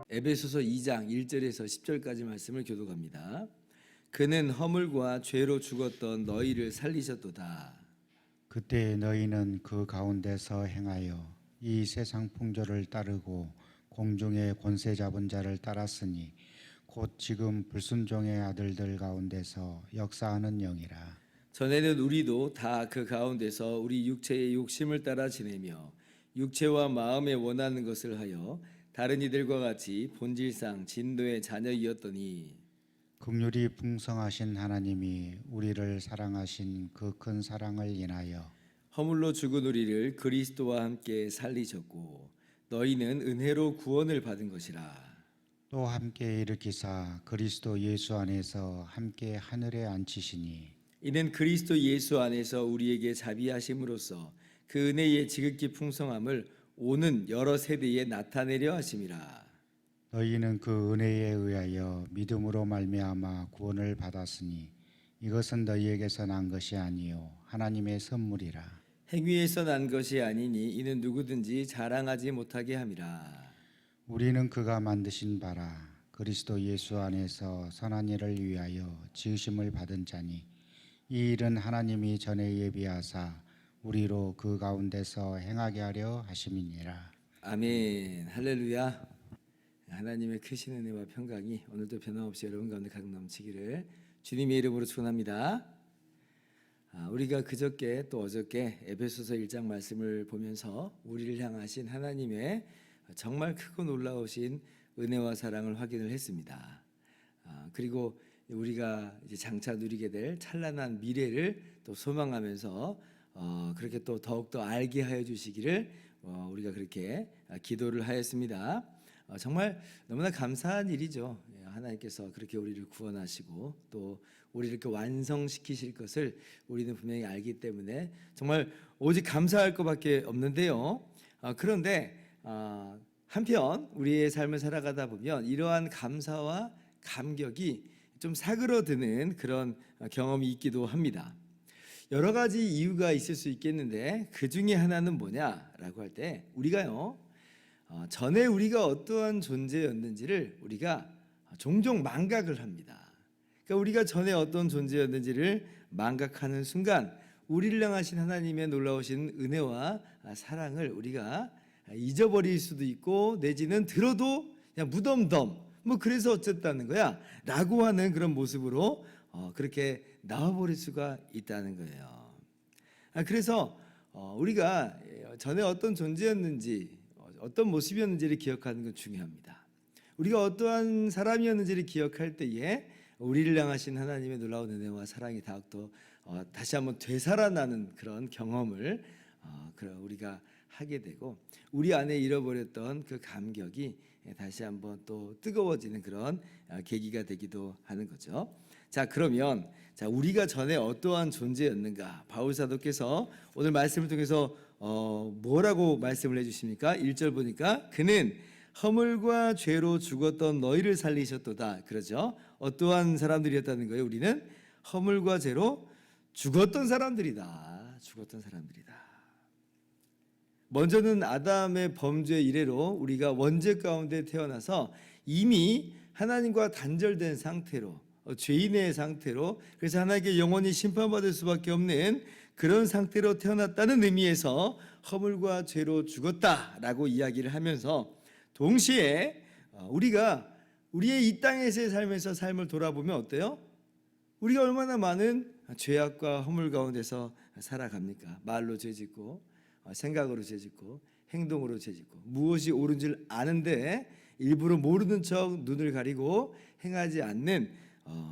에베소서 2장 1절에서 10절까지 말씀을 교독합니다. 그는 허물과 죄로 죽었던 너희를 살리셨도다. 그때 너희는 그 가운데서 행하여 이 세상 풍조를 따르고 공중의 권세 잡은 자를 따랐으니 곧 지금 불순종의 아들들 가운데서 역사하는 영이라. 전에는 우리도 다 그 가운데서 우리 육체의 욕심을 따라 지내며 육체와 마음에 원하는 것을 하여 다른 이들과 같이 본질상 진노의 자녀이었더니 긍휼이 풍성하신 하나님이 우리를 사랑하신 그 큰 사랑을 인하여 허물로 죽은 우리를 그리스도와 함께 살리셨고 너희는 은혜로 구원을 받은 것이라. 또 함께 일으키사 그리스도 예수 안에서 함께 하늘에 앉히시니 이는 그리스도 예수 안에서 우리에게 자비하심으로써 그 은혜의 지극히 풍성함을 오는 여러 세대에 나타내려 하심이라. 너희는 그 은혜에 의하여 믿음으로 말미암아 구원을 받았으니 이것은 너희에게서 난 것이 아니요 하나님의 선물이라. 행위에서 난 것이 아니니 이는 누구든지 자랑하지 못하게 함이라. 우리는 그가 만드신 바라 그리스도 예수 안에서 선한 일을 위하여 지으심을 받은 자니 이 일은 하나님이 전에 예비하사 우리로 그 가운데서 행하게 하려 하심이니라. 아멘. 할렐루야. 하나님의 크신 은혜와 평강이 오늘도 변함없이 여러분 가운데 가득 넘치기를 주님의 이름으로 축원합니다. 우리가 그저께 또 어저께 에베소서 1장 말씀을 보면서 우리를 향하신 하나님의 정말 크고 놀라우신 은혜와 사랑을 확인을 했습니다. 그리고 우리가 이제 장차 누리게 될 찬란한 미래를 또 소망하면서 그렇게 또 더욱더 알게 하여 주시기를 우리가 그렇게 기도를 하였습니다. 정말 너무나 감사한 일이죠. 하나님께서 그렇게 우리를 구원하시고 또 우리를 이렇게 완성시키실 것을 우리는 분명히 알기 때문에 정말 오직 감사할 것밖에 없는데요. 그런데 한편 우리의 삶을 살아가다 보면 이러한 감사와 감격이 좀 사그러드는 그런 경험이 있기도 합니다. 여러 가지 이유가 있을 수 있겠는데 그 중에 하나는 뭐냐라고 할 때 우리가요 전에 우리가 어떠한 존재였는지를 우리가 종종 망각을 합니다. 그러니까 우리가 전에 어떤 존재였는지를 망각하는 순간 우리를 향하신 하나님의 놀라우신 은혜와 사랑을 우리가 잊어버릴 수도 있고 내지는 들어도 그냥 무덤덤 뭐 그래서 어쨌다는 거야 라고 하는 그런 모습으로 그렇게 나와버릴 수가 있다는 거예요. 그래서 우리가 전에 어떤 존재였는지 어떤 모습이었는지를 기억하는 건 중요합니다. 우리가 어떠한 사람이었는지를 기억할 때에 우리를 향하신 하나님의 놀라운 은혜와 사랑이 더욱더 다시 한번 되살아나는 그런 경험을 우리가 하게 되고 우리 안에 잃어버렸던 그 감격이 다시 한번 또 뜨거워지는 그런 계기가 되기도 하는 거죠. 자, 그러면 우리가 전에 어떠한 존재였는가? 바울 사도께서 오늘 말씀을 통해서 뭐라고 말씀을 해주십니까? 1절 보니까 그는 허물과 죄로 죽었던 너희를 살리셨도다. 그러죠? 어떠한 사람들이었다는 거예요? 우리는 허물과 죄로 죽었던 사람들이다. 죽었던 사람들이다. 먼저는 아담의 범죄 이래로 우리가 원죄 가운데 태어나서 이미 하나님과 단절된 상태로 죄인의 상태로 그래서 하나님께 영원히 심판받을 수밖에 없는 그런 상태로 태어났다는 의미에서 허물과 죄로 죽었다라고 이야기를 하면서 동시에 우리가 우리의 이 땅에서의 삶에서 삶을 돌아보면 어때요? 우리가 얼마나 많은 죄악과 허물 가운데서 살아갑니까? 말로 죄짓고 생각으로 죄짓고 행동으로 죄짓고 무엇이 옳은 줄 아는데 일부러 모르는 척 눈을 가리고 행하지 않는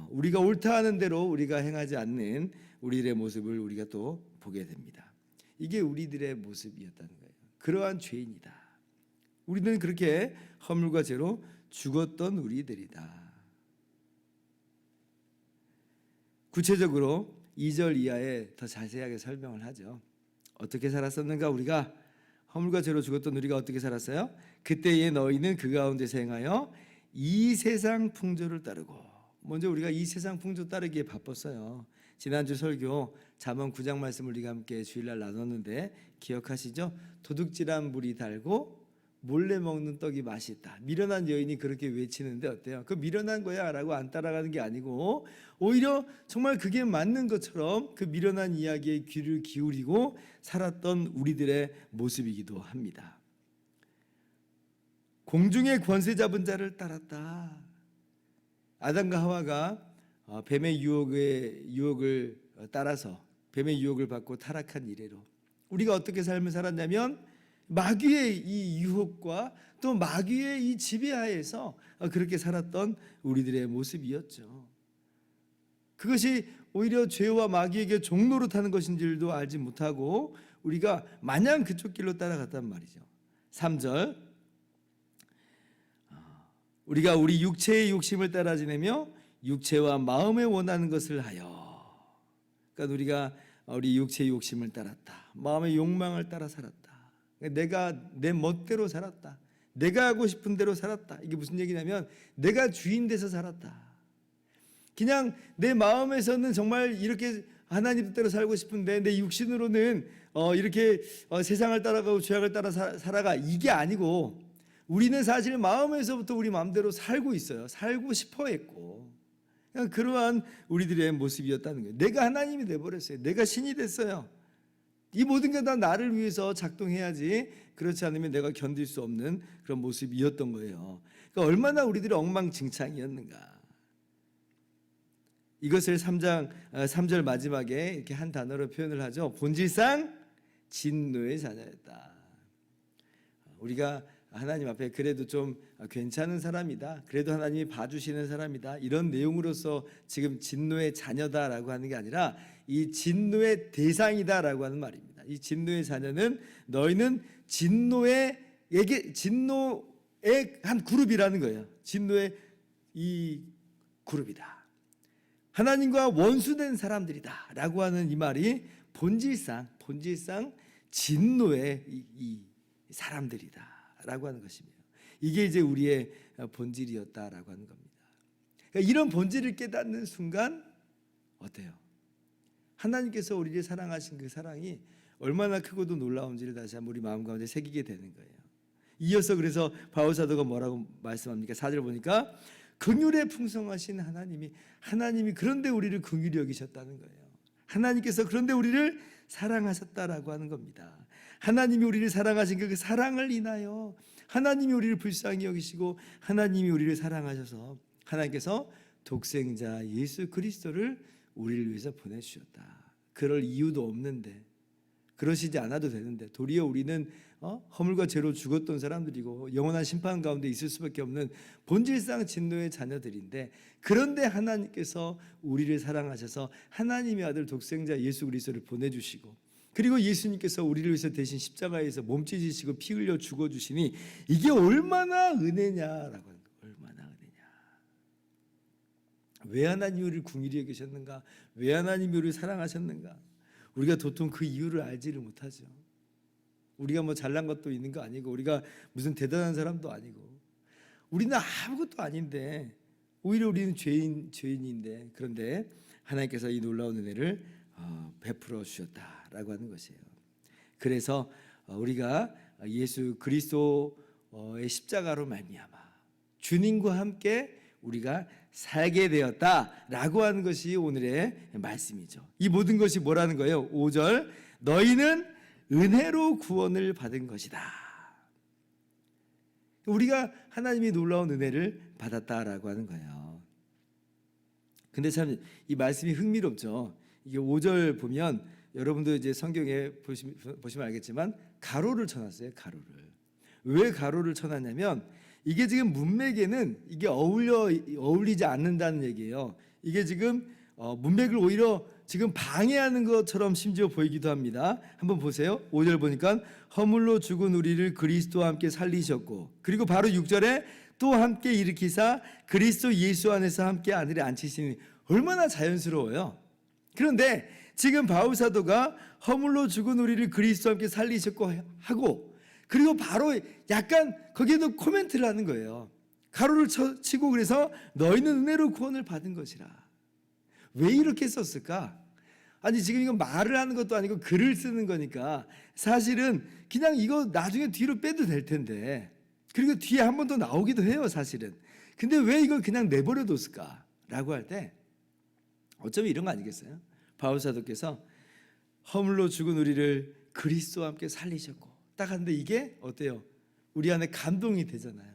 우리가 옳다 하는 대로 우리가 행하지 않는 우리들의 모습을 우리가 또 보게 됩니다. 이게 우리들의 모습이었다는 거예요. 그러한 죄인이다. 우리는 그렇게 허물과 죄로 죽었던 우리들이다. 구체적으로 2절 이하에 더 자세하게 설명을 하죠. 어떻게 살았었는가? 우리가 허물과 죄로 죽었던 우리가 어떻게 살았어요? 그때에 너희는 그 가운데서 행하여 이 세상 풍조를 따르고. 먼저 우리가 이 세상 풍조 따르기에 바빴어요. 지난주 설교 잠언 9장 말씀을 우리가 함께 주일날 나눴는데 기억하시죠? 도둑질한 물이 달고 몰래 먹는 떡이 맛있다. 미련한 여인이 그렇게 외치는데 어때요? 그 미련한 거야 라고 안 따라가는 게 아니고 오히려 정말 그게 맞는 것처럼 그 미련한 이야기에 귀를 기울이고 살았던 우리들의 모습이기도 합니다. 공중의 권세 잡은 자를 따랐다. 아담과 하와가 뱀의 유혹을 따라서 뱀의 유혹을 받고 타락한 이래로 우리가 어떻게 삶을 살았냐면 마귀의 이 유혹과 또 마귀의 이 지배하에서 그렇게 살았던 우리들의 모습이었죠. 그것이 오히려 죄와 마귀에게 종로로 타는 것인 줄도 알지 못하고 우리가 마냥 그쪽 길로 따라갔단 말이죠. 3절 우리가 우리 육체의 욕심을 따라 지내며 육체와 마음에 원하는 것을 하여. 그러니까 우리가 우리 육체의 욕심을 따랐다. 마음의 욕망을 따라 살았다. 내가 내 멋대로 살았다. 내가 하고 싶은 대로 살았다. 이게 무슨 얘기냐면 내가 주인 돼서 살았다. 그냥 내 마음에서는 정말 이렇게 하나님 뜻대로 살고 싶은데 내 육신으로는 이렇게 세상을 따라가고 죄악을 따라 살아가. 이게 아니고 우리는 사실 마음에서부터 우리 마음대로 살고 있어요. 살고 싶어 했고 그냥 그러한 우리들의 모습이었다는 거예요. 내가 하나님이 돼버렸어요. 내가 신이 됐어요. 이 모든 게 다 나를 위해서 작동해야지 그렇지 않으면 내가 견딜 수 없는 그런 모습이었던 거예요. 그러니까 얼마나 우리들이 엉망진창이었는가. 이것을 3절 마지막에 이렇게 한 단어로 표현을 하죠. 본질상 진노의 자녀였다. 우리가 하나님 앞에 그래도 좀 괜찮은 사람이다. 그래도 하나님이 봐주시는 사람이다. 이런 내용으로서 지금 진노의 자녀다라고 하는 게 아니라 이 진노의 대상이다라고 하는 말입니다. 이 진노의 자녀는 너희는 진노의 한 그룹이라는 거예요. 진노의 이 그룹이다. 하나님과 원수된 사람들이다라고 하는 이 말이 본질상 진노의 이 사람들이다라고 하는 것입니다. 이게 이제 우리의 본질이었다라고 하는 겁니다. 그러니까 이런 본질을 깨닫는 순간 어때요? 하나님께서 우리를 사랑하신 그 사랑이 얼마나 크고도 놀라운지를 다시 한번 우리 마음 가운데 새기게 되는 거예요. 이어서 그래서 바울 사도가 뭐라고 말씀합니까? 4절 보니까 긍휼에 풍성하신 하나님이 그런데 우리를 긍휼히 여기셨다는 거예요. 하나님께서 그런데 우리를 사랑하셨다라고 하는 겁니다. 하나님이 우리를 사랑하신 그 사랑을 인하여 하나님이 우리를 불쌍히 여기시고 하나님이 우리를 사랑하셔서 하나님께서 독생자 예수 그리스도를 우리를 위해서 보내주셨다. 그럴 이유도 없는데 그러시지 않아도 되는데 도리어 우리는 허물과 죄로 죽었던 사람들이고 영원한 심판 가운데 있을 수밖에 없는 본질상 진노의 자녀들인데 그런데 하나님께서 우리를 사랑하셔서 하나님의 아들 독생자 예수 그리스도를 보내주시고 그리고 예수님께서 우리를 위해서 대신 십자가에서 몸찢으시고 피 흘려 죽어주시니 이게 얼마나 은혜냐라고 하는 거예요. 얼마나 은혜냐. 왜 하나님이 우리를 궁일히 여기셨는가? 왜 하나님이 우리를 사랑하셨는가? 우리가 도통 그 이유를 알지를 못하죠. 우리가 뭐 잘난 것도 있는 거 아니고 우리가 무슨 대단한 사람도 아니고 우리는 아무것도 아닌데 오히려 우리는 죄인인데 그런데 하나님께서 이 놀라운 은혜를 베풀어 주셨다라고 하는 것이에요. 그래서 우리가 예수 그리스도의 십자가로 말미암아 주님과 함께 우리가 살게 되었다라고 하는 것이 오늘의 말씀이죠. 이 모든 것이 뭐라는 거예요? 5절 너희는 은혜로 구원을 받은 것이다. 우리가 하나님의 놀라운 은혜를 받았다라고 하는 거예요. 근데 참 이 말씀이 흥미롭죠. 이게 5절 보면 여러분도 이제 성경에 보시면 알겠지만 가로를 쳐놨어요. 가로를. 왜 가로를 쳐놨냐면 이게 지금 문맥에는 이게 어울리지 않는다는 얘기예요. 이게 지금 문맥을 오히려 지금 방해하는 것처럼 심지어 보이기도 합니다. 한번 보세요. 5절 보니까 허물로 죽은 우리를 그리스도와 함께 살리셨고 그리고 바로 6절에 또 함께 일으키사 그리스도 예수 안에서 함께 하늘에 앉히시니 얼마나 자연스러워요. 그런데 지금 바울 사도가 허물로 죽은 우리를 그리스도와 함께 살리셨고 하고, 그리고 바로 약간 거기에도 코멘트를 하는 거예요. 가로를 치고, 그래서 너희는 은혜로 구원을 받은 것이라. 왜 이렇게 썼을까? 아니, 지금 이거 말을 하는 것도 아니고 글을 쓰는 거니까 사실은 그냥 이거 나중에 뒤로 빼도 될 텐데, 그리고 뒤에 한 번 더 나오기도 해요, 사실은. 근데 왜 이걸 그냥 내버려 뒀을까? 라고 할 때 어쩌면 이런 거 아니겠어요? 바울 사도께서 허물로 죽은 우리를 그리스도와 함께 살리셨고, 딱 하는데 이게 어때요? 우리 안에 감동이 되잖아요.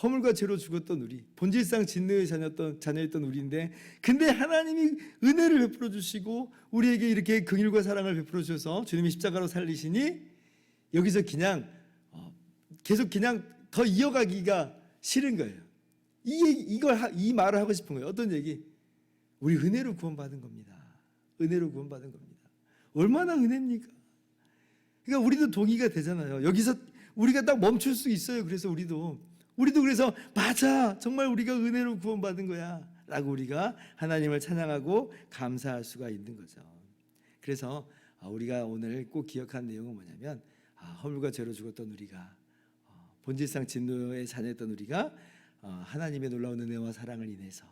허물과 죄로 죽었던 우리, 본질상 진노의 자녀였던 우리인데, 근데 하나님이 은혜를 베풀어 주시고 우리에게 이렇게 긍휼과 사랑을 베풀어 주셔서 주님이 십자가로 살리시니, 여기서 그냥 계속 그냥 더 이어가기가 싫은 거예요. 이 말을 하고 싶은 거예요. 어떤 얘기? 우리 은혜로 구원받은 겁니다. 은혜로 구원받은 겁니다. 얼마나 은혜입니까? 그러니까 우리도 동의가 되잖아요. 여기서 우리가 딱 멈출 수 있어요. 그래서 우리도 그래서 맞아, 정말 우리가 은혜로 구원받은 거야 라고 우리가 하나님을 찬양하고 감사할 수가 있는 거죠. 그래서 우리가 오늘 꼭 기억한 내용은 뭐냐면, 허물과 죄로 죽었던 우리가, 본질상 진노의 자녀였던 우리가 하나님의 놀라운 은혜와 사랑을 인해서,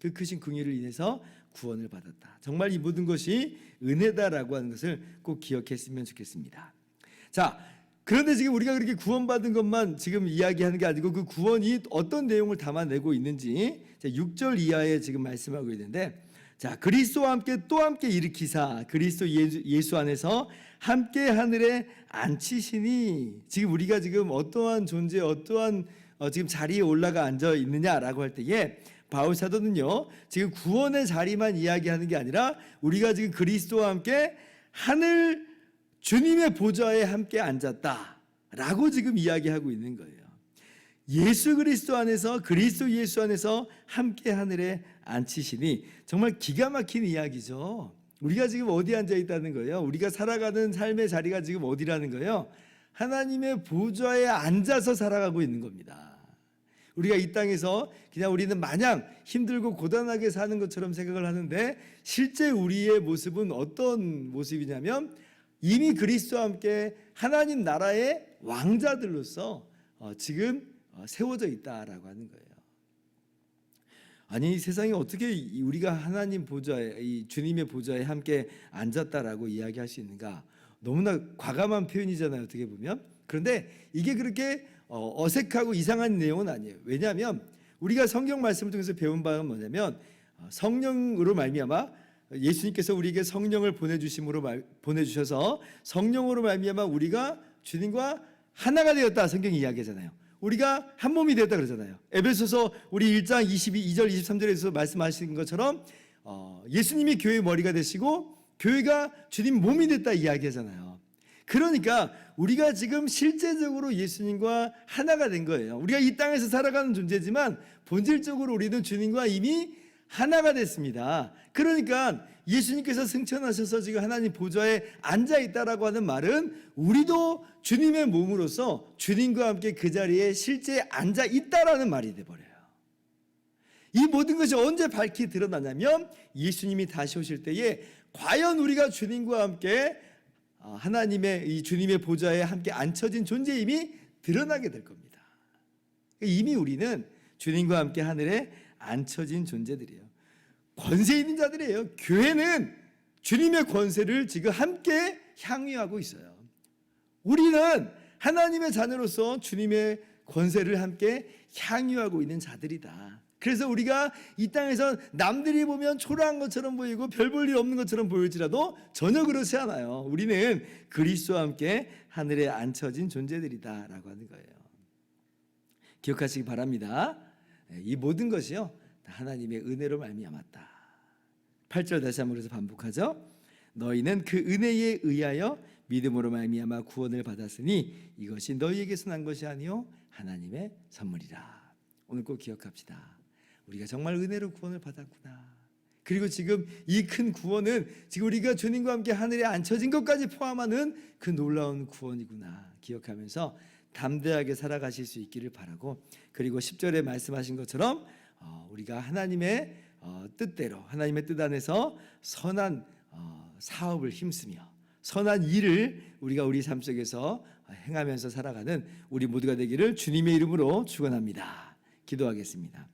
그 크신 긍휼을 인해서 구원을 받았다. 정말 이 모든 것이 은혜다라고 하는 것을 꼭 기억했으면 좋겠습니다. 자, 그런데 지금 우리가 그렇게 구원받은 것만 지금 이야기하는 게 아니고, 그 구원이 어떤 내용을 담아내고 있는지 6절 이하에 지금 말씀하고 있는데, 자, 그리스도와 함께 또 함께 일으키사 그리스도 예수 안에서 함께 하늘에 앉히시니, 지금 우리가 지금 어떠한 존재, 어떠한 지금 자리에 올라가 앉아 있느냐라고 할 때에 바울 사도는요, 지금 구원의 자리만 이야기하는 게 아니라 우리가 지금 그리스도와 함께 하늘 주님의 보좌에 함께 앉았다라고 지금 이야기하고 있는 거예요. 예수 그리스도 안에서, 그리스도 예수 안에서 함께 하늘에 앉히시니, 정말 기가 막힌 이야기죠. 우리가 지금 어디 앉아 있다는 거예요? 우리가 살아가는 삶의 자리가 지금 어디라는 거예요? 하나님의 보좌에 앉아서 살아가고 있는 겁니다. 우리가 이 땅에서 그냥 우리는 마냥 힘들고 고단하게 사는 것처럼 생각을 하는데, 실제 우리의 모습은 어떤 모습이냐면, 이미 그리스도와 함께 하나님 나라의 왕자들로서 지금 세워져 있다라고 하는 거예요. 아니, 세상에 어떻게 우리가 하나님 보좌에, 이 주님의 보좌에 함께 앉았다라고 이야기할 수 있는가? 너무나 과감한 표현이잖아요, 어떻게 보면. 그런데 이게 그렇게 어색하고 이상한 내용은 아니에요. 왜냐하면 우리가 성경 말씀을 통해서 배운 바는 뭐냐면, 성령으로 말미암아 예수님께서 우리에게 성령을 보내주셔서 성령으로 말미암아 우리가 주님과 하나가 되었다, 성경이 이야기하잖아요. 우리가 한 몸이 되었다 그러잖아요. 에베소서 우리 1장 22절 23절에서 말씀하신 것처럼 예수님이 교회의 머리가 되시고 교회가 주님 몸이 됐다 이야기하잖아요. 그러니까 우리가 지금 실제적으로 예수님과 하나가 된 거예요. 우리가 이 땅에서 살아가는 존재지만 본질적으로 우리는 주님과 이미 하나가 됐습니다. 그러니까 예수님께서 승천하셔서 지금 하나님 보좌에 앉아 있다라고 하는 말은, 우리도 주님의 몸으로서 주님과 함께 그 자리에 실제 앉아 있다라는 말이 돼버려요. 이 모든 것이 언제 밝히 드러나냐면, 예수님이 다시 오실 때에 과연 우리가 주님과 함께 하나님의 이 주님의 보좌에 함께 앉혀진 존재임이 드러나게 될 겁니다. 이미 우리는 주님과 함께 하늘에 앉혀진 존재들이에요. 권세 있는 자들이에요. 교회는 주님의 권세를 지금 함께 향유하고 있어요. 우리는 하나님의 자녀로서 주님의 권세를 함께 향유하고 있는 자들이다. 그래서 우리가 이 땅에서 남들이 보면 초라한 것처럼 보이고 별 볼 일 없는 것처럼 보일지라도 전혀 그렇지 않아요. 우리는 그리스도와 함께 하늘에 앉혀진 존재들이다라고 하는 거예요. 기억하시기 바랍니다. 이 모든 것이요, 하나님의 은혜로 말미암았다. 8절 다시 한번 그래서 반복하죠. 너희는 그 은혜에 의하여 믿음으로 말미암아 구원을 받았으니 이것이 너희에게서 난 것이 아니요 하나님의 선물이라. 오늘 꼭 기억합시다. 우리가 정말 은혜로 구원을 받았구나. 그리고 지금 이 큰 구원은 지금 우리가 주님과 함께 하늘에 앉혀진 것까지 포함하는 그 놀라운 구원이구나 기억하면서 담대하게 살아가실 수 있기를 바라고, 그리고 10절에 말씀하신 것처럼 우리가 하나님의 뜻대로 하나님의 뜻 안에서 선한 사업을 힘쓰며 선한 일을 우리가 우리 삶 속에서 행하면서 살아가는 우리 모두가 되기를 주님의 이름으로 축원합니다. 기도하겠습니다.